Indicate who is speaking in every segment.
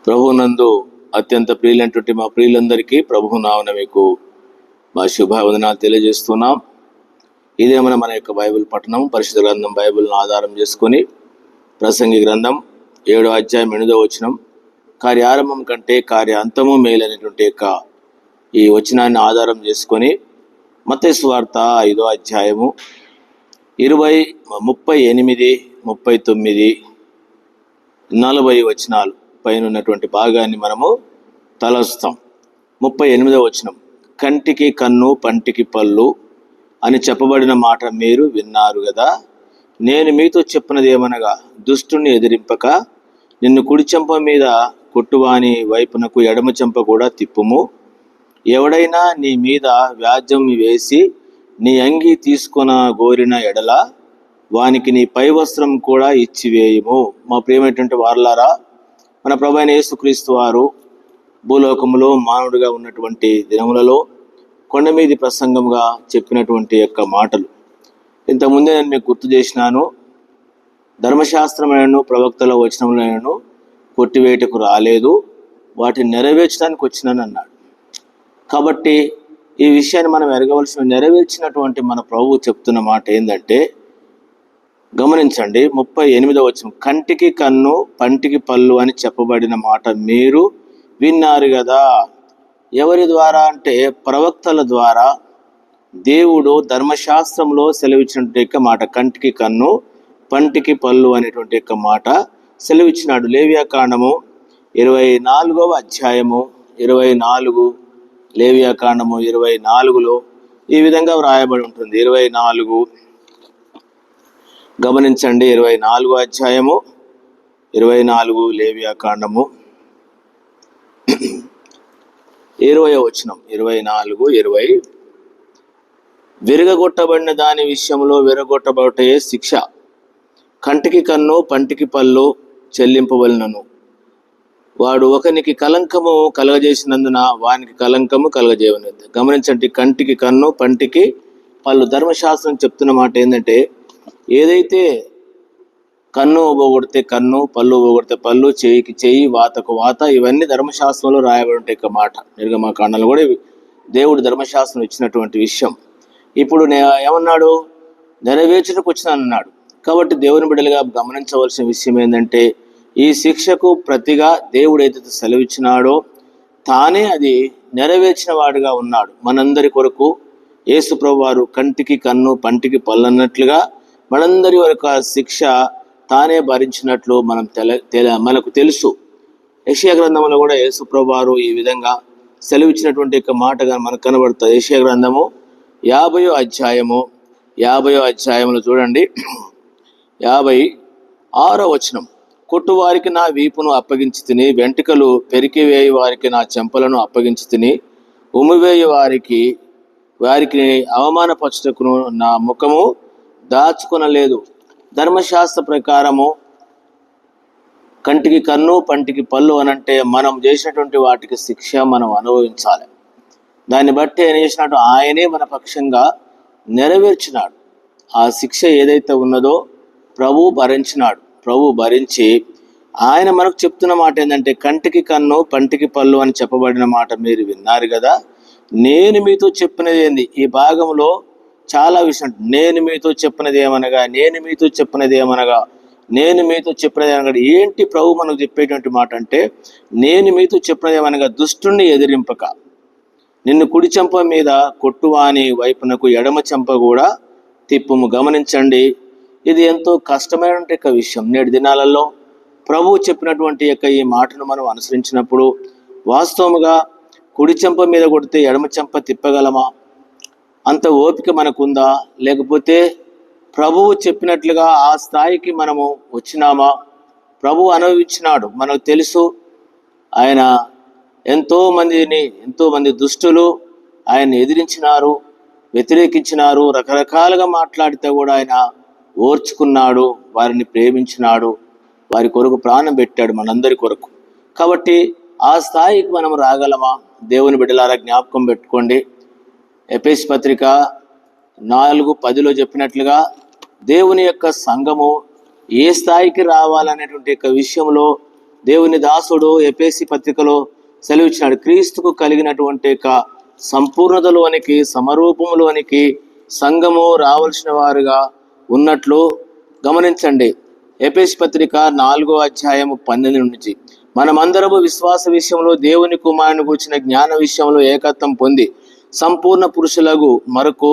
Speaker 1: ప్రభునందు అత్యంత ప్రియులైనటువంటి మా ప్రియులందరికీ ప్రభు నామమున మీకు మా శుభావందనాలు తెలియజేస్తున్నాం. ఇదే మన యొక్క బైబిల్ పఠనం. పరిశుద్ధ గ్రంథం బైబిల్ను ఆధారం చేసుకొని ప్రసంగి గ్రంథం 7వ అధ్యాయం 8వ వచనం, కార్యారంభం కంటే కార్యాంతము మేలైనటువంటి యొక్క ఈ వచనాన్ని ఆధారం చేసుకొని మత్తయి సువార్త 5వ అధ్యాయము 38, 39, 40 వచనాలు పైన ఉన్నటువంటి భాగాన్ని మనము తలస్తాం. 38వ వచనం, కంటికి కన్ను పంటికి పళ్ళు అని చెప్పబడిన మాట మీరు విన్నారు కదా. నేను మీతో చెప్పినది ఏమనగా, దుష్టుని ఎదిరింపక నిన్ను కుడి చెంప మీద కొట్టువాని వైపునకు ఎడమ చెంప కూడా తిప్పుము. ఎవడైనా నీ మీద వ్యాజ్యం వేసి నీ అంగి తీసుకొన గోరిన ఎడల వానికి నీ పై వస్త్రం కూడా ఇచ్చివేయము. మా ప్రియమైనటువంటి వారలారా, మన ప్రభువైన యేసుక్రీస్తు వారు భూలోకములో మానవుడిగా ఉన్నటువంటి దినములలో కొండ మీది ప్రసంగంగా చెప్పినటువంటి యొక్క మాటలు ఇంతకుముందే నేను మీకు గుర్తు చేసినాను. ధర్మశాస్త్రమైనను ప్రవక్తల వచనములైనను కొట్టివేటకు రాలేదు, వాటిని నెరవేర్చడానికి వచ్చినాను అన్నాడు. కాబట్టి ఈ విషయాన్ని మనం ఎరగవలసిన, నెరవేర్చినటువంటి మన ప్రభువు చెప్తున్న మాట ఏంటంటే, గమనించండి 38వ వచనం, కంటికి కన్ను పంటికి పళ్ళు అని చెప్పబడిన మాట మీరు విన్నారు కదా. ఎవరి ద్వారా అంటే ప్రవక్తల ద్వారా దేవుడు ధర్మశాస్త్రంలో సెలవిచ్చినటువంటి మాట, కంటికి కన్ను పంటికి పళ్ళు అనేటువంటి యొక్క మాట సెలవిచ్చినాడు. లేవియాకాండము 24వ అధ్యాయము 24, లేవియాకాండము 24లో ఈ విధంగా వ్రాయబడి ఉంటుంది. 24 గమనించండి. 24వ అధ్యాయము 24 లేవియాకాండము 20వ వచనం, 24:20, విరగొట్టబడిన దాని విషయంలో విరగొట్టబడే శిక్ష కంటికి కన్ను పంటికి పళ్ళు చెల్లింపవలనను. వాడు ఒకనికి కలంకము కలగజేసినందున వానికి కలంకము కలగజేయవలెను. గమనించండి, కంటికి కన్ను పంటికి పళ్ళు. ధర్మశాస్త్రం చెప్తున్న మాట ఏంటంటే, ఏదైతే కన్ను పోగొడితే కన్ను, పళ్ళు పోగొడితే పళ్ళు, చేయికి చేయి, వాతకు వాత, ఇవన్నీ ధర్మశాస్త్రంలో రాయబడి ఉంటాయి మాట. నిర్గమకాండంలో కూడా దేవుడు ధర్మశాస్త్రం ఇచ్చినటువంటి విషయం. ఇప్పుడు ఏమన్నాడు, నెరవేర్చడానికి వచ్చినానన్నాడు. కాబట్టి దేవుని బిడ్డలుగా గమనించవలసిన విషయం ఏంటంటే, ఈ శిక్షకు ప్రతిగా దేవుడు ఏదైతే సెలవిచ్చినాడో తానే అది నెరవేర్చిన వాడుగా ఉన్నాడు. మనందరి కొరకు యేసు ప్రభువు వారు కంటికి కన్ను పంటికి పళ్ళు అన్నట్లుగా మనందరి వరకు శిక్ష తానే భరించినట్లు మనకు తెలుసు. యెషయా గ్రంథంలో కూడా యేసు ప్రభువు వారు ఈ విధంగా సెలవిచ్చినటువంటి యొక్క మాటగా మనకు కనబడుతుంది. యెషయా గ్రంథము 50వ అధ్యాయంలో చూడండి, 56వ వచనం, కొట్టువారికి నా వీపును అప్పగించి తిని, వెంట్రుకలు పెరికివేయి వారికి నా చెంపలను అప్పగించి తిని, ఉమ్మివేయి వారికి అవమానపరచుటకును నా ముఖము దాచుకొనలేదు. ధర్మశాస్త్ర ప్రకారము కంటికి కన్ను పంటికి పళ్ళు అనంటే మనం చేసినటువంటి వాటికి శిక్ష మనం అనుభవించాలి. దాన్ని బట్టి ఏం చేసినట్టు ఆయనే మన పక్షంగా నెరవేర్చినాడు. ఆ శిక్ష ఏదైతే ఉన్నదో ప్రభు భరించినాడు. ప్రభు భరించి ఆయన మనకు చెప్తున్న మాట ఏంటంటే, కంటికి కన్ను పంటికి పళ్ళు అని చెప్పబడిన మాట మీరు విన్నారు కదా. నేను మీతో చెప్పినది ఏంది? ఈ భాగంలో చాలా విషయం. నేను మీతో చెప్పినది ఏమనగా ఏంటి ప్రభు మనకు చెప్పేటువంటి మాట అంటే, నేను మీతో చెప్పినది ఏమనగా, దుష్టుణ్ణి ఎదిరింపక నిన్ను కుడి చెంప మీద కొట్టువాని వైపునకు ఎడమ చెంప కూడా తిప్పుము. గమనించండి, ఇది ఎంతో కష్టమైనటువంటి యొక్క విషయం. నేటి దినాలలో ప్రభువు చెప్పినటువంటి యొక్క ఈ మాటను మనం అనుసరించినప్పుడు వాస్తవముగా కుడి చెంప మీద కొడితే ఎడమ చెంప తిప్పగలమా? అంత ఓపిక మనకుందా? లేకపోతే ప్రభువు చెప్పినట్లుగా ఆ స్థాయికి మనము వచ్చినామా? ప్రభువు అనుభవించినాడు, మనకు తెలుసు. ఆయన ఎంతో మంది దుష్టులు ఆయన ఎదిరించినారు, వ్యతిరేకించినారు, రకరకాలుగా మాట్లాడితే కూడా ఆయన ఓర్చుకున్నాడు, వారిని ప్రేమించినాడు, వారి కొరకు ప్రాణం పెట్టాడు మనందరి కొరకు. కాబట్టి ఆ స్థాయికి మనం రాగలమా? దేవుని బిడ్డలారా జ్ఞాపకం పెట్టుకోండి. ఎఫెసీ పత్రిక 4:10 చెప్పినట్లుగా దేవుని యొక్క సంఘము ఏ స్థాయికి రావాలనేటువంటి యొక్క విషయంలో దేవుని దాసుడు ఎఫెసీ పత్రికలో సెలవిచ్చినాడు. క్రీస్తుకు కలిగినటువంటి సంపూర్ణతలోనికి, సమరూపములోనికి సంఘము రావాల్సిన వారుగా ఉన్నట్లు గమనించండి. ఎఫెసీ పత్రిక 4:12 నుంచి మనమందరము విశ్వాస విషయంలో దేవుని కుమారుని గూర్చిన జ్ఞాన విషయంలో ఏకత్వం పొంది సంపూర్ణ పురుషులకు మరకు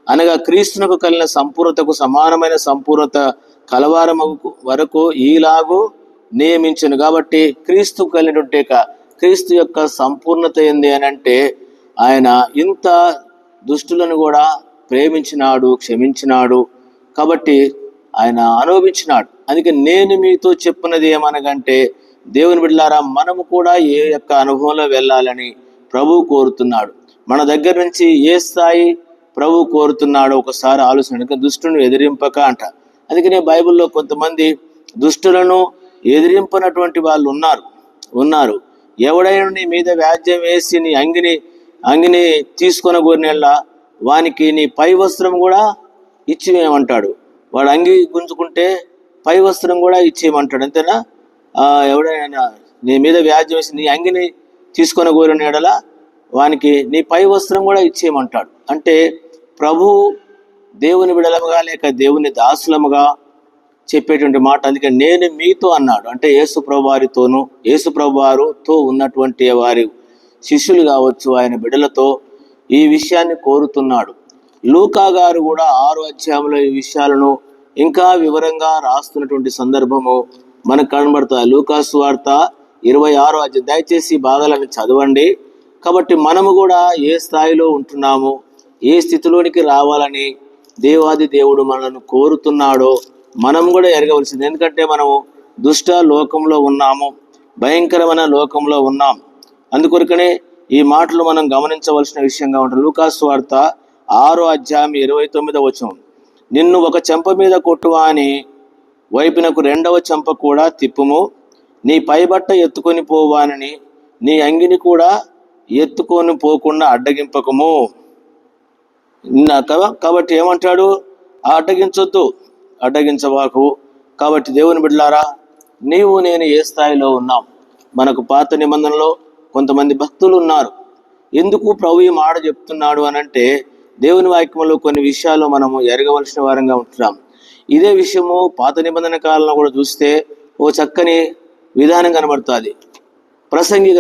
Speaker 1: అనగా క్రీస్తునకు కలిగిన సంపూర్ణతకు సమానమైన సంపూర్ణత కలవారము వరకు ఈలాగు నియమించును. కాబట్టి క్రీస్తు కలిగినట్టే క్రీస్తు యొక్క సంపూర్ణత ఏంది అని అంటే ఆయన ఇంత దుష్టులను కూడా ప్రేమించినాడు, క్షమించినాడు, కాబట్టి ఆయన అనుభవించినాడు. అందుకే నేను మీతో చెప్పినది ఏమనగంటే, దేవుని బిడ్డలారా, మనము కూడా ఏ యొక్క అనుభవంలో వెళ్ళాలని ప్రభువు కోరుతున్నాడు. మన దగ్గర నుంచి ఏ స్థాయి ప్రభు కోరుతున్నాడో ఒకసారి ఆలోచన. దుష్టుని ఎదిరింపక అంట. అందుకనే బైబిల్లో కొంతమంది దుష్టులను ఎదిరింపనటువంటి వాళ్ళు ఉన్నారు. ఎవడైనా నీ మీద వ్యాజ్యం వేసి నీ అంగిని తీసుకొని కోరినెల్లా వానికి నీ పై వస్త్రం కూడా ఇచ్చేయమంటాడు. వాడు అంగి గుంజుకుంటే పై వస్త్రం కూడా ఇచ్చేయమంటాడు. అంతేనా? ఎవడైనా నీ మీద వ్యాజ్యం వేసి నీ అంగిని తీసుకొని కోరిన ఎడల వానికి నీ పై వస్త్రం కూడా ఇచ్చేయమంటాడు. అంటే ప్రభు దేవుని బిడలముగా లేక దేవుని దాసులముగా చెప్పేటువంటి మాట. అందుకే నేను మీతో అన్నాడు. అంటే యేసు ప్రభువారితోనూ, యేసు ప్రభువారుతో ఉన్నటువంటి వారి శిష్యులు కావచ్చు, ఆయన బిడలతో ఈ విషయాన్ని కోరుతున్నాడు. లూకా గారు కూడా 6వ అధ్యాయంలో ఈ విషయాలను ఇంకా వివరంగా రాస్తున్నటువంటి సందర్భము మనకు కనబడుతుంది. లూకా సువార్త 26వ అధ్యాయం. దయచేసి భాగాలను చదవండి. కాబట్టి మనము కూడా ఏ స్థాయిలో ఉంటున్నామో, ఏ స్థితిలోనికి రావాలని దేవాది దేవుడు మనల్ని కోరుతున్నాడో మనం కూడా ఎరగవలసింది. ఎందుకంటే మనము దుష్ట లోకంలో ఉన్నాము, భయంకరమైన లోకంలో ఉన్నాం. అందుకొరకనే ఈ మాటలు మనం గమనించవలసిన విషయంగా ఉంటుంది. లూకా సువార్త 6వ అధ్యాయం 29వ వచనం. నిన్ను ఒక చెంప మీద కొట్టువాని వైపునకు 2వ చెంప కూడా తిప్పుము, నీ పైబట్ట ఎత్తుకొని పోవానని నీ అంగిని కూడా ఎత్తుకొని పోకుండా అడ్డగింపకము. కాబట్టి ఏమంటాడు? అడ్డగించవాకు. కాబట్టి దేవుని బిడ్డలారా, నీవు నేను ఏ స్థాయిలో ఉన్నాం? మనకు పాత నిబంధనలో కొంతమంది భక్తులు ఉన్నారు. ఎందుకు ప్రభు ఈ మాట చెప్తున్నాడు అని అంటే, దేవుని వాక్యంలో కొన్ని విషయాలు మనము ఎరగవలసిన వారంగా ఉంటున్నాం. ఇదే విషయము పాత నిబంధన కాలంలో కూడా చూస్తే ఓ చక్కని విధానం కనబడుతుంది. ప్రసంగి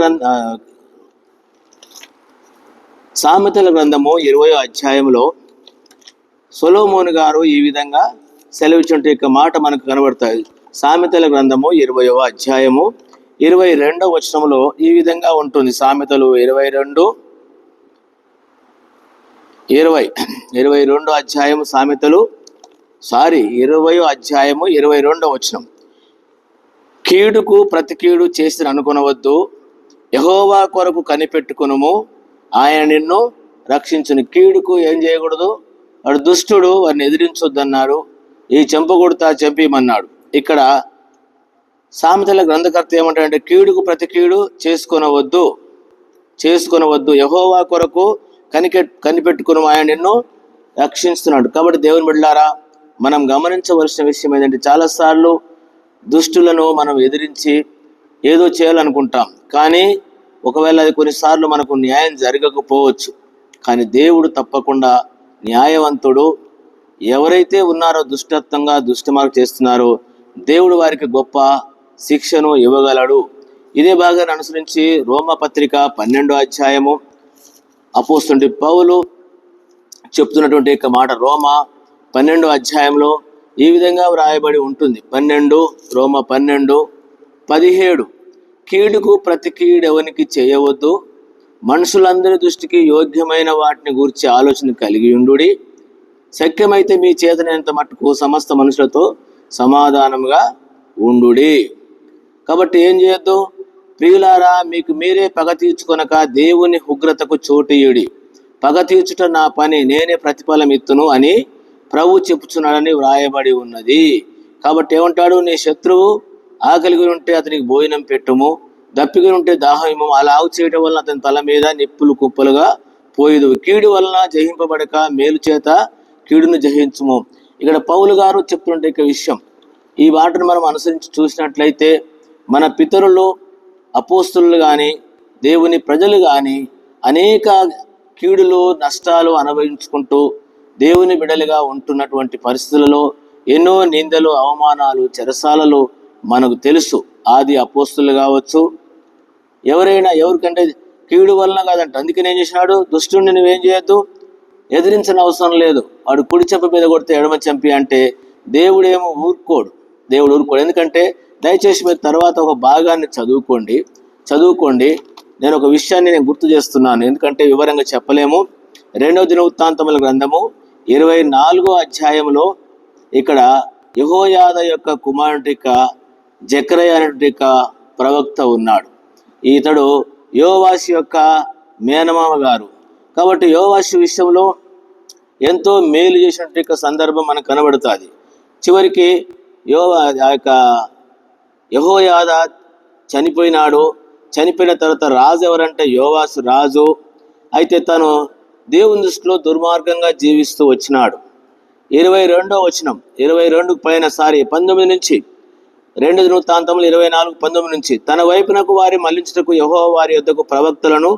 Speaker 1: సామెతల గ్రంథము 20వ అధ్యాయంలో సొలొమోను గారు ఈ విధంగా సెలవిచ్చినట్టు యొక్క మాట మనకు కనబడుతుంది. సామెతల గ్రంథము 20వ అధ్యాయము 22వ వచనంలో ఈ విధంగా ఉంటుంది. సామెతలు 22వ అధ్యాయము సామెతలు 20వ అధ్యాయము 22వ వచనం. కీడుకు ప్రతి కీడు చేసి అనుకొనవద్దు, యెహోవా కొరకు కనిపెట్టుకొనుము, ఆయన నిన్ను రక్షించును. కీడుకు ఏం చేయకూడదు? వాడు దుష్టుడు, వాడిని ఎదిరించొద్దన్నాడు. ఈ చెంప కొడుతా చెంపమన్నాడు. ఇక్కడ సామెతల గ్రంథకర్త ఏమంటాడంటే, కీడుకు ప్రతి కీడు చేసుకొనవద్దు, యెహోవా కొరకు కనిపెట్టుకుని ఆయన నిన్ను రక్షిస్తున్నాడు. కాబట్టి దేవుని బిడ్డలారా, మనం గమనించవలసిన విషయం ఏంటంటే, చాలాసార్లు దుష్టులను మనం ఎదిరించి ఏదో చేయాలనుకుంటాం. కానీ ఒకవేళ అది కొన్నిసార్లు మనకు న్యాయం జరగకపోవచ్చు. కానీ దేవుడు తప్పకుండా న్యాయవంతుడు. ఎవరైతే ఉన్నారో దుష్టత్వంగా దుష్టమార్గం చేస్తున్నారో దేవుడు వారికి గొప్ప శిక్షను ఇవ్వగలడు. ఇదే భాగాన్ని అనుసరించి రోమపత్రిక 12వ అధ్యాయము అపోస్తలుడైన పౌలు చెప్తున్నటువంటి యొక్క మాట రోమ 12వ అధ్యాయంలో ఈ విధంగా వ్రాయబడి ఉంటుంది. రోమ 12:17. కీడుకు ప్రతి కీడెవనికి చేయవద్దు, మనుషులందరి దృష్టికి యోగ్యమైన వాటిని గురించి ఆలోచన కలిగి ఉండుడి, శక్యమైతే మీ చేతనైనంత మట్టుకు సమస్త మనుషులతో సమాధానంగా ఉండుడి. కాబట్టి ఏం చేయొద్దు? ప్రియులారా, మీకు మీరే పగ తీర్చుకొనక దేవుని ఉగ్రతకు చోటియుడి. పగ తీర్చుట నా పని, నేనే ప్రతిఫలం ఇత్తును అని ప్రభు చెప్పుచున్నాడని వ్రాయబడి ఉన్నది. కాబట్టి ఏమంటాడు? నీ శత్రువు ఆకలిగి ఉంటే అతనికి భోజనం పెట్టుము, దప్పిగా ఉంటే దాహము, అలా చేయడం వలన అతని తల మీద నిప్పులు కుప్పలుగా పోయేదు. కీడు వలన జయింపబడక మేలు చేత కీడును జయించుము. ఇక్కడ పౌలు గారు చెప్తున్నట్టు విషయం. ఈ మాటను మనం అనుసరించి చూసినట్లయితే మన పితరులు అపోస్తులు కానీ దేవుని ప్రజలు కానీ అనేక కీడులు నష్టాలు అనుభవించుకుంటూ దేవుని బిడలుగా ఉంటున్నటువంటి పరిస్థితులలో ఎన్నో నిందలు అవమానాలు చెరసాలలు మనకు తెలుసు. ఆది అపోస్తులు కావచ్చు, ఎవరికంటే కీడు వలన కాదంట. అందుకని ఏం చేసినాడు, దుష్టుడిని నువ్వేం చేయొద్దు, ఎదిరించిన అవసరం లేదు. వాడు కుడి చెంప మీద కొడితే ఎడమ చెంపి అంటే దేవుడు ఊరుకోడు. ఎందుకంటే దయచేసి మీరు తర్వాత ఒక భాగాన్ని చదువుకోండి. నేను ఒక విషయాన్ని గుర్తు చేస్తున్నాను, ఎందుకంటే వివరంగా చెప్పలేము. 2వ దినవృత్తాంతముల గ్రంథము 24వ అధ్యాయంలో ఇక్కడ యెహోయాదా యొక్క కుమారుడి జెకర్యా అనే ప్రవక్త ఉన్నాడు. ఇతడు యోవాషు యొక్క మేనమామ గారు. కాబట్టి యోవాషు విషయంలో ఎంతో మేలు చేసినట్టు సందర్భం మనకు కనబడుతుంది. చివరికి యెహోయాదా చనిపోయినాడు. చనిపోయిన తర్వాత రాజు ఎవరంటే యోవాషు రాజు. అయితే తను దేవుని దృష్టిలో దుర్మార్గంగా జీవిస్తూ వచ్చినాడు. 22వ వచనం 22 పైన 19 నుంచి 2 దినవృత్తాంతములు 24:19 నుంచి తన వైపునకు వారి మళ్లించుటకు యెహోవా వారి యొద్దకు ప్రవక్తలను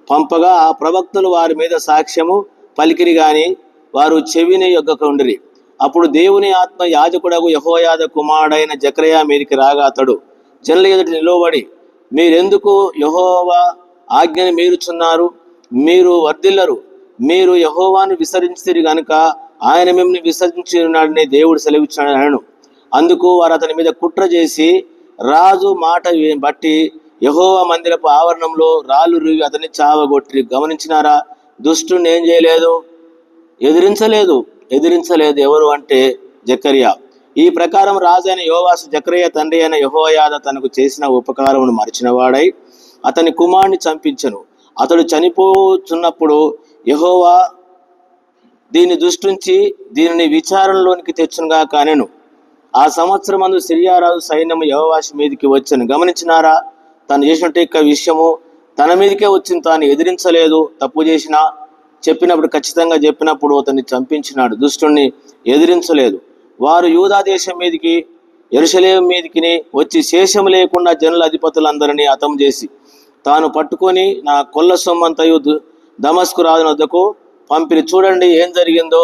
Speaker 1: పంపగా ఆ ప్రవక్తలు వారి మీద సాక్ష్యము పలికిరి గాని వారు చెవిని యొగ్గకుండిరి. అప్పుడు దేవుని ఆత్మ యాజకుడగు యెహోయాదా కుమారుడైన జెకర్యా మీదికి రాగా అతడు జనుల ఎదుట నిలువబడి, మీరెందుకు యెహోవా ఆజ్ఞని మీరుచున్నారు? మీరు వర్ధిల్లరు. మీరు యెహోవాను విసరించిరి గనుక ఆయన మిమ్మల్ని విసర్జించినాడని దేవుడు సెలవిచ్చినాడని అనను. అందుకు వారు అతని మీద కుట్ర చేసి రాజు మాట బట్టి యెహోవా మందిరపు ఆవరణంలో రాళ్ళు రువి అతన్ని చావగొట్టి. గమనించినారా? దుష్టుని ఏం చేయలేదు, ఎదిరించలేదు. ఎవరు అంటే జెకర్యా. ఈ ప్రకారం రాజు అయిన యోవాషు జెకర్యా తండ్రి అయిన యెహోయాదా తనకు చేసిన ఉపకారమును మరిచినవాడై అతని కుమారుని చంపించెను. అతడు చనిపోతున్నప్పుడు యెహోవా దీన్ని దృష్టించి దీనిని విచారణలోనికి తెచ్చునుగా కానెను. ఆ సంవత్సరమందు సిరియా రాజు సైన్యము యెహోవాషు మీదికి వచ్చెను. గమనించినారా? తను చేసినట్టు విషయము తన మీదకే వచ్చింది. తాను ఎదిరించలేదు. తప్పు చేసినా చెప్పినప్పుడు ఖచ్చితంగా చెప్పినప్పుడు అతన్ని చంపించినాడు. దుష్టుణ్ణి ఎదిరించలేదు. వారు యూదా దేశం మీదికి యెరూషలేము మీదికి వచ్చి శేషము లేకుండా జనుల అధిపతులందరినీ హతం చేసి తాను పట్టుకొని నా కొల్ల సొమ్మంతయు దమస్కు రాజు వద్దకు పంపిరి. చూడండి ఏం జరిగిందో,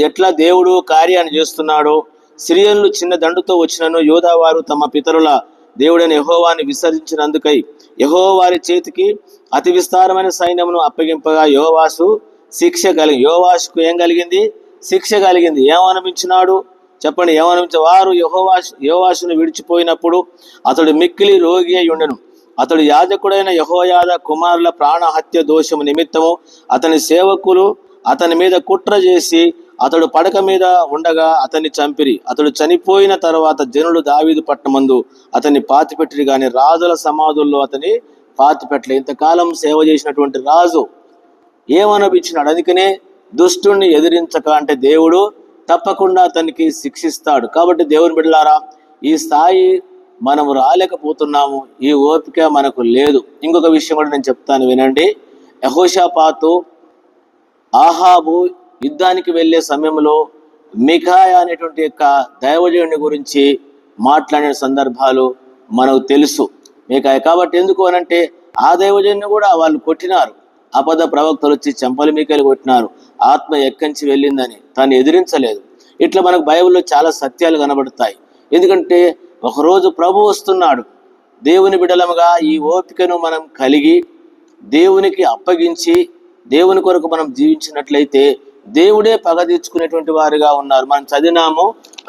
Speaker 1: ఎట్లా దేవుడు కార్యాన్ని చేస్తున్నాడో. సిరియన్లు చిన్న దండుతో వచ్చినను యూదా వారు తమ పితరుల దేవుడైన యెహోవాని విసర్జించినందుకై యెహోవా వారి చేతికి అతి విస్తారమైన సైన్యమును అప్పగింపగా యోవాషుకు ఏం కలిగింది? శిక్ష కలిగింది. ఏమనిపించినాడు చెప్పండి? వారు యోవాషును విడిచిపోయినప్పుడు అతడు మిక్కిలి రోగి అయి ఉండెను. అతడు యాజకుడైన యెహోయాదా కుమారుల ప్రాణహత్య దోషము నిమిత్తము అతని సేవకులు అతని మీద కుట్ర చేసి అతడు పడక మీద ఉండగా అతన్ని చంపిరి. అతడు చనిపోయిన తర్వాత జనులు దావీదు పట్టణమందు అతన్ని పాతిపెట్టిరి గాని రాజుల సమాధుల్లో అతని పాతిపెట్టలే. ఇంతకాలం సేవ చేసినటువంటి రాజు ఏమనిపించినాడు? అందుకనే దుష్టుణ్ణి ఎదిరించక అంటే దేవుడు తప్పకుండా అతనికి శిక్షిస్తాడు. కాబట్టి దేవుని బిడ్డలారా, ఈ స్థాయి మనము రాలేకపోతున్నాము. ఈ ఓపిక మనకు లేదు. ఇంకొక విషయం కూడా నేను చెప్తాను, వినండి. యెహోషాపాతు ఆహాబు యుద్ధానికి వెళ్ళే సమయంలో మిఖాయా అనేటువంటి దైవజనుడి గురించి మాట్లాడిన సందర్భాలు మనకు తెలుసు. మిఖాయా కాబట్టి ఎందుకు అనంటే ఆ దైవజనుని కూడా వాళ్ళు కొట్టినారు. అబద్ధ ప్రవక్తలు వచ్చి చెంపల మీకలు కొట్టినారు. ఆత్మ ఎక్కంచి వెళ్ళిందని తాను ఎదిరించలేదు. ఇట్లా మనకు బైబిల్లో చాలా సత్యాలు కనబడతాయి. ఎందుకంటే ఒకరోజు ప్రభు వస్తున్నాడు. దేవుని బిడలముగా ఈ ఓపికను మనం కలిగి దేవునికి అప్పగించి దేవుని కొరకు మనం జీవించినట్లయితే దేవుడే పగ తీర్చుకునేటువంటి వారుగా ఉన్నారు. మనం చదివినాము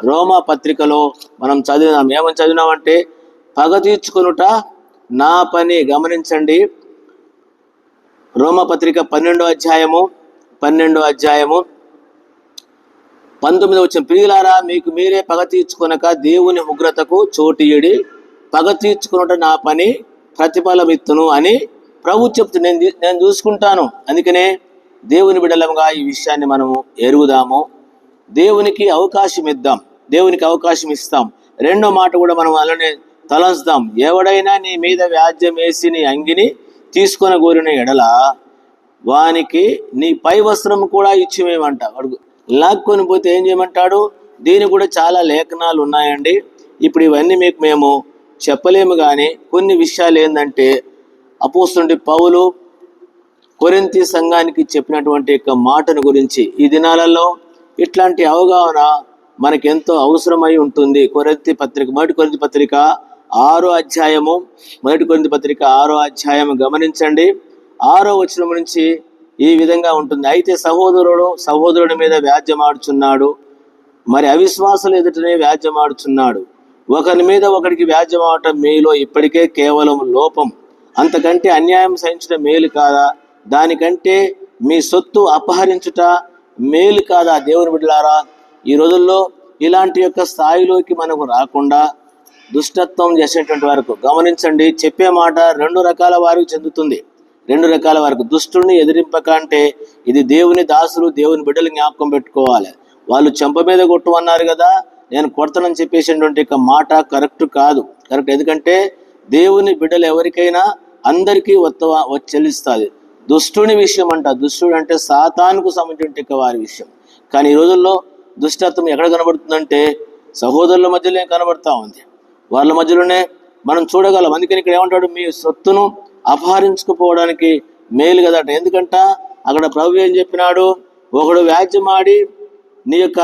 Speaker 1: రోమా పత్రికలో ఏమని చదివినామంటే పగ తీర్చుకొనుట నా పని. గమనించండి, రోమా పత్రిక 12వ అధ్యాయము 19వ వచనం, ప్రియులారా మీకు మీరే పగ తీర్చుకొనక దేవుని ఉగ్రతకు చోటియడి పగ తీర్చుకొనుట నా పని, ప్రతిఫలమిత్తును అని ప్రభు చెప్తుంది. నేను చూసుకుంటాను. అందుకనే దేవుని బిడ్డలంగా ఈ విషయాన్ని మనము ఎరుగుదాము. దేవునికి అవకాశం ఇస్తాం. రెండో మాట కూడా మనం అలానే తలంచుదాం. ఎవడైనా నీ మీద వ్యాజ్యం వేసి నీ అంగిని తీసుకొని కోరిన ఎడల వానికి నీ పై వస్త్రం కూడా ఇచ్చిమేమంట. వాడు లాక్కొని పోతే ఏం చేయమంటాడు? దీనికి కూడా చాలా లేఖనాలు ఉన్నాయండి. ఇప్పుడు ఇవన్నీ మీకు మేము చెప్పలేము. కానీ కొన్ని విషయాలు ఏంటంటే అపోస్తలుడైన పౌలు కొరింథీ సంఘానికి చెప్పినటువంటి యొక్క మాటను గురించి ఈ దినాలలో ఇట్లాంటి అవగాహన మనకెంతో అవసరమై ఉంటుంది. మొదటి కొరింథీ పత్రిక 6వ అధ్యాయము గమనించండి. 6వ వచనం నుంచి ఈ విధంగా ఉంటుంది. అయితే సహోదరుడి మీద వ్యాజ్యమాడుచున్నాడు, మరి అవిశ్వాసులు ఎదుటనే వ్యాజ్యమాడుచున్నాడు. ఒకరి మీద ఒకరికి వ్యాజ్యమాడటం మీలో ఇప్పటికే కేవలం లోపం. అంతకంటే అన్యాయం సహించడం మేలు కాదా? దానికంటే మీ సొత్తు అపహరించుట మేలు కాదా? దేవుని బిడ్డలారా, ఈ రోజుల్లో ఇలాంటి యొక్క స్థాయిలోకి మనకు రాకుండా దుష్టత్వం చేసేటువంటి వరకు గమనించండి. చెప్పే మాట 2 రకాల వారికి చెందుతుంది. 2 రకాల వారికి. దుష్టుని ఎదిరింపక అంటే ఇది దేవుని దాసులు, దేవుని బిడ్డలు జ్ఞాపకం పెట్టుకోవాలి. వాళ్ళు చెంప మీద కొట్టు అన్నారు కదా, నేను కొడతానని చెప్పేసినటువంటి మాట కరెక్ట్ కాదు. ఎందుకంటే దేవుని బిడ్డలు ఎవరికైనా అందరికీ చెల్లిస్తుంది. దుష్టుని విషయం దుష్టుడు అంటే సాతానుకు సంబంధించిన వారి విషయం. కానీ ఈ రోజుల్లో దుష్టత్వం ఎక్కడ కనబడుతుందంటే సహోదరుల మధ్యలో కనబడతా ఉంది. వాళ్ళ మధ్యలోనే మనం చూడగలం. అందుకని ఇక్కడ ఏమంటాడు, మీ సొత్తును అపహరించుకుపోవడానికి మేలు కదట. ఎందుకంట అక్కడ ప్రభు ఏం చెప్పినాడు, ఒకడు వ్యాజ్యమాడి నీ యొక్క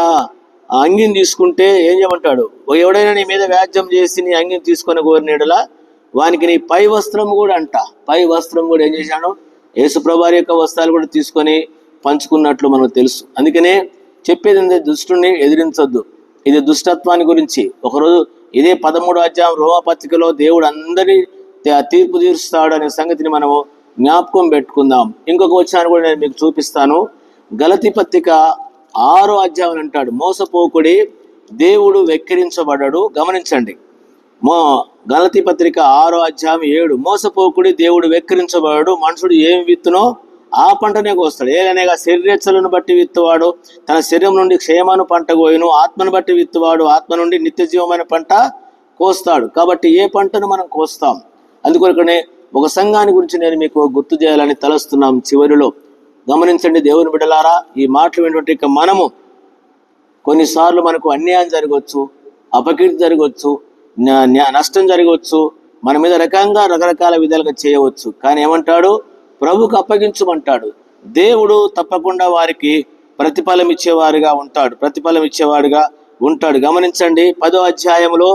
Speaker 1: అంగిని తీసుకుంటే ఏం చేయమంటాడు, ఎవడైనా నీ మీద వ్యాజ్యం చేసి నీ అంగిని తీసుకొని కోరినీడలా వానికి నీ పై వస్త్రం కూడా ఏం చేశాడు, యేసుప్రభువారి యొక్క వస్త్రాలు కూడా తీసుకొని పంచుకున్నట్లు మనకు తెలుసు. అందుకనే చెప్పేది ఏంటంటే దుష్టుని ఎదిరించొద్దు. ఇది దుష్టత్వాన్ని గురించి. ఒకరోజు ఇదే 13వ అధ్యాయం రోమపత్రికలో దేవుడు అందరి తీర్పు తీరుస్తాడు అనే సంగతిని మనము జ్ఞాపకం పెట్టుకుందాం. ఇంకొక వచనాన్ని కూడా నేను మీకు చూపిస్తాను. గలతీ పత్రిక 6వ అధ్యాయం అంటాడు, మోసపోకుడి, దేవుడు వెక్కిరించబడడు. గమనించండి, గలతీ పత్రిక 6వ అధ్యాయం 7, మోసపోకుడి, దేవుడు వెక్కిరించబడడు. మనుషుడు ఏమి విత్తునో ఆ పంటనే కోస్తాడు. ఏలనగా శరీరేచ్ఛలను బట్టి విత్తువాడు తన శరీరం నుండి క్షేమను పంట కోయును, ఆత్మను బట్టి విత్తువాడు ఆత్మ నుండి నిత్య జీవమైన పంట కోస్తాడు. కాబట్టి ఏ పంటను మనం కోస్తాం. అందుకొరకనే ఒక సంఘాన్ని గురించి నేను మీకు గుర్తు చేయాలని తలస్తున్నాం. చివరిలో గమనించండి దేవుని బిడ్డలారా, ఈ మాటలు వినటువంటి మనము కొన్నిసార్లు మనకు అన్యాయం జరగవచ్చు, అపకీర్తి జరగవచ్చు, నష్టం జరగవచ్చు, మన మీద రకరకాల విధాలుగా చేయవచ్చు. కానీ ఏమంటాడు, ప్రభుకు అప్పగించమంటాడు. దేవుడు తప్పకుండా వారికి ప్రతిఫలం ఇచ్చేవాడుగా ఉంటాడు. గమనించండి 10వ అధ్యాయంలో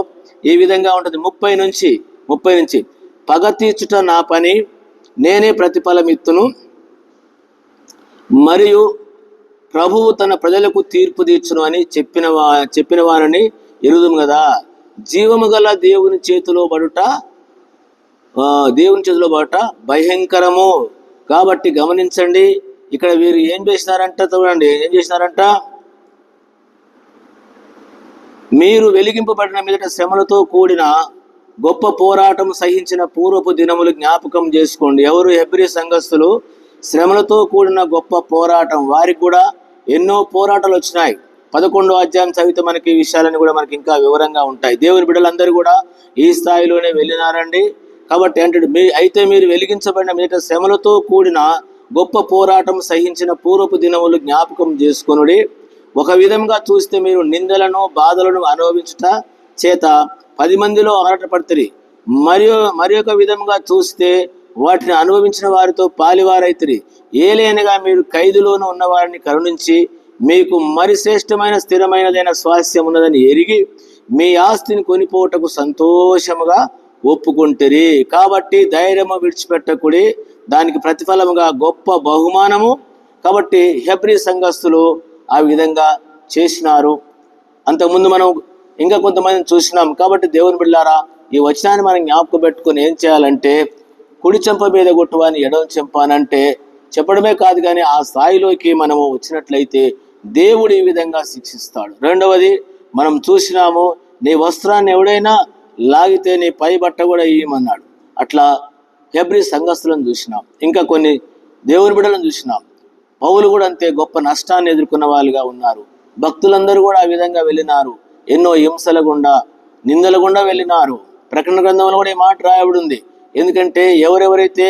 Speaker 1: ఈ విధంగా ఉంటుంది. 30 నుంచి పగ తీర్చుట నా పని, నేనే ప్రతిఫలం ఇత్తును, మరియు ప్రభువు తన ప్రజలకు తీర్పు తీర్చును అని చెప్పిన వారిని ఎరుగుదుము కదా. జీవము గల దేవుని చేతిలో పడుట భయంకరము. కాబట్టి గమనించండి, ఇక్కడ వీరు ఏం చేసినారంట, మీరు వెలిగింపబడిన మీదట శ్రమలతో కూడిన గొప్ప పోరాటం సహించిన పూర్వపు దినములు జ్ఞాపకం చేసుకోండి. ఎవరు? హెబ్రీ సంఘస్థులు. శ్రమలతో కూడిన గొప్ప పోరాటం. వారికి కూడా ఎన్నో పోరాటాలు వచ్చినాయి. 11వ అధ్యాయం చదివితే మనకి ఈ విషయాలన్నీ కూడా మనకి ఇంకా వివరంగా ఉంటాయి. దేవుని బిడ్డలందరూ కూడా ఈ స్థాయిలోనే వెళ్ళినారండి. కాబట్టి అయితే మీరు వెలిగించబడిన మీదట శ్రమలతో కూడిన గొప్ప పోరాటం సహించిన పూర్వపు దినములు జ్ఞాపకం చేసుకొనుడి. ఒక విధంగా చూస్తే మీరు నిందలను బాధలను అనుభవించుట చేత 10 మందిలో ఆరాటపడుతుంది. మరి ఒక విధంగా చూస్తే వాటిని అనుభవించిన వారితో పాలివారైతురి. ఏలైనగా మీరు ఖైదులోనూ ఉన్న వారిని కరుణించి మీకు మరి శ్రేష్టమైన స్థిరమైనదైన స్వాస్థ్యం ఉన్నదని ఎరిగి మీ ఆస్తిని కొనిపోవటకు సంతోషముగా ఒప్పుకుంటారు. కాబట్టి ధైర్యము విడిచిపెట్టకుడి, దానికి ప్రతిఫలముగా గొప్ప బహుమానము. కాబట్టి హెబ్రీ సంఘస్థులు ఆ విధంగా చేసినారు. అంతకుముందు మనం ఇంకా కొంతమందిని చూసినాం. కాబట్టి దేవుని బిడ్డలారా, ఈ వచనాన్ని మనం జ్ఞాపకం పెట్టుకుని ఏం చేయాలంటే, కుడి చెంప మీద కొట్టువాని ఎడమ చెంప అనంటే చెప్పడమే కాదు, కానీ ఆ స్థాయిలోకి మనము వచ్చినట్లయితే దేవుడు ఈ విధంగా శిక్షిస్తాడు. రెండవది మనం చూసినాము, నీ వస్త్రాన్ని ఎవడైనా లాగితే నీ పై బట్ట కూడా ఇయ్యమన్నాడు. అట్లా హెబ్రీ సంఘస్థులను చూసినాం. ఇంకా కొన్ని దేవుని బిడ్డలను చూసినాం. పౌలు కూడా అంతే గొప్ప నష్టాన్ని ఎదుర్కొన్న వాళ్ళుగా ఉన్నారు. భక్తులందరూ కూడా ఆ విధంగా వెళ్ళినారు. ఎన్నో హింసల గుండా, నిందల గుండా వెళ్ళినారు. ప్రకటన గ్రంథంలో కూడా ఈ మాట రాయబడి ఉంది. ఎందుకంటే ఎవరెవరైతే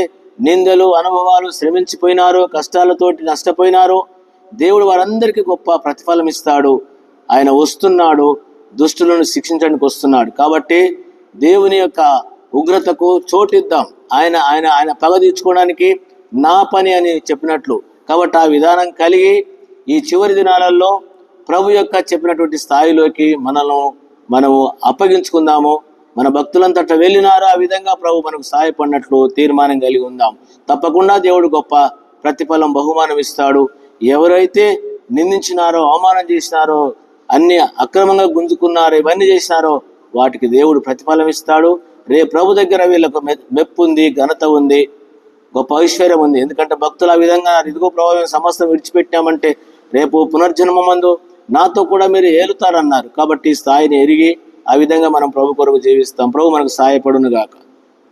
Speaker 1: నిందలు, అనుభవాలు, శ్రమించిపోయినారో, కష్టాలతోటి నష్టపోయినారో, దేవుడు వారందరికీ గొప్ప ప్రతిఫలం ఇస్తాడు. ఆయన వస్తున్నాడు, దుష్టులను శిక్షించడానికి వస్తున్నాడు. కాబట్టి దేవుని యొక్క ఉగ్రతకు చోటిద్దాం. ఆయన ఆయన ఆయన పగ తీర్చుకోవడానికి నా పని అని చెప్పినట్లు. కాబట్టి ఆ విధానం కలిగి ఈ చివరి దినాలలో ప్రభు యొక్క చెప్పినటువంటి స్థాయిలోకి మనము అప్పగించుకుందాము. మన భక్తులంతట వెళ్ళినారో ఆ విధంగా ప్రభు మనకు సహాయపడినట్లు తీర్మానం కలిగి ఉందాం. తప్పకుండా దేవుడు గొప్ప ప్రతిఫలం బహుమానం ఇస్తాడు. ఎవరైతే నిందించినారో, అవమానం చేసినారో, అన్ని అక్రమంగా గుంజుకున్నారో, ఇవన్నీ చేసినారో వాటికి దేవుడు ప్రతిఫలం ఇస్తాడు. రేపు ప్రభు దగ్గర వీళ్ళకు మెప్పు ఉంది, ఘనత ఉంది, గొప్ప ఐశ్వర్యం ఉంది. ఎందుకంటే భక్తులు ఆ విధంగా ఇదిగో ప్రభు సమస్తం విడిచిపెట్టామంటే రేపు పునర్జన్మందు నాతో కూడా మీరు ఏలుతారన్నారు. కాబట్టి ఈ స్థాయిని ఎరిగి ఆ విధంగా మనం ప్రభు కొరకు జీవిస్తాం. ప్రభు మనకు సహాయపడును గాక.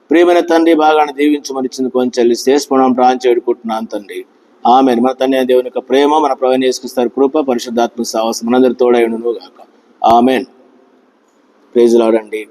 Speaker 1: ప్రియమైన తండ్రి, బాగానే దీవించమని ఇచ్చింది కొంచెం చెల్లిస్తే మనం ప్రాణం చేడుకుంటున్నాను తండ్రి. ఆమేన్. మన తండ్రి దేవుని యొక్క ప్రేమ, మన ప్రభువైన యేసుక్రీస్తు కృప, పరిశుద్ధాత్మ సహవాసం మనందరి తోడై ఉండును గాక. ఆమేన్. ప్రైజ్ లార్డ్ అండి.